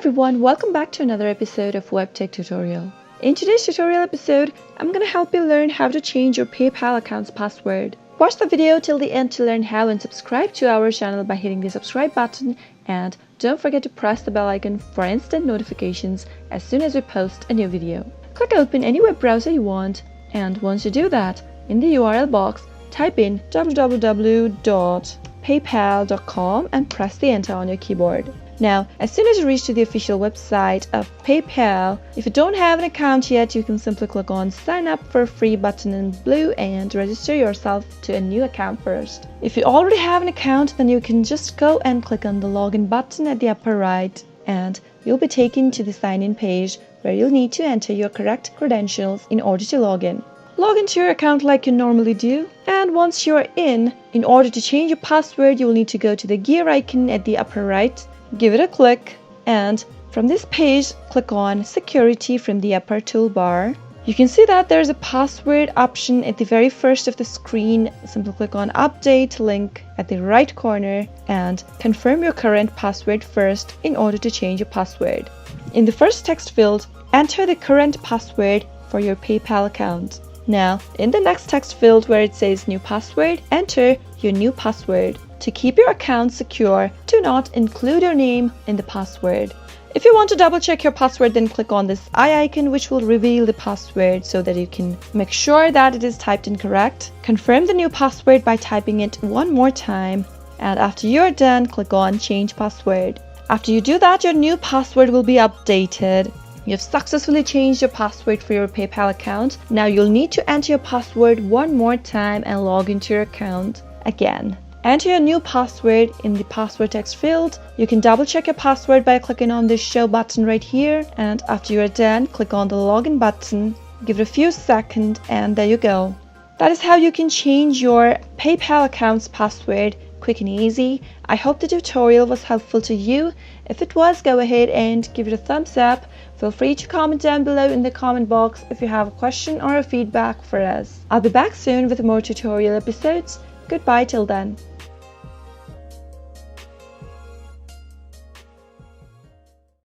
everyone, welcome back to another episode of Webtech Tutorial. In today's tutorial episode, I'm going to help you learn how to change your PayPal account's password. Watch the video till the end to learn how and subscribe to our channel by hitting the subscribe button, and don't forget to press the bell icon for instant notifications as soon as we post a new video. Click open any web browser you want, and once you do that, in the URL box, type in www.paypal.com and press the enter on your keyboard. Now, as soon as you reach to the official website of PayPal, if you don't have an account yet, you can simply click on Sign Up for Free button in blue and register yourself to a new account first. If you already have an account, then you can just go and click on the Login button at the upper right, and you'll be taken to the sign in page where you'll need to enter your correct credentials in order to log in. Log into your account like you normally do, and once you're in order to change your password, you will need to go to the gear icon at the upper right. Give it a click, and from this page, click on Security from the upper toolbar. You can see that there's a password option at the very first of the screen. Simply click on Update link at the right corner and confirm your current password first in order to change your password. In the first text field, enter the current password for your PayPal account. Now, in the next text field where it says New Password, enter your new password. To keep your account secure, do not include your name in the password. If you want to double check your password, then click on this eye icon, which will reveal the password so that you can make sure that it is typed in correct. Confirm the new password by typing it one more time, and after you're done, click on Change Password. After you do that, your new password will be updated. You've successfully changed your password for your PayPal account. Now you'll need to enter your password one more time and log into your account again. Enter your new password in the password text field. You can double check your password by clicking on this show button right here, and after you're done, click on the login button. Give it a few seconds, and there you go. That is how you can change your PayPal account's password quick and easy. I hope the tutorial was helpful to you. If it was, go ahead and give it a thumbs up. Feel free to comment down below in the comment box if you have a question or a feedback for us. I'll be back soon with more tutorial episodes. Goodbye till then.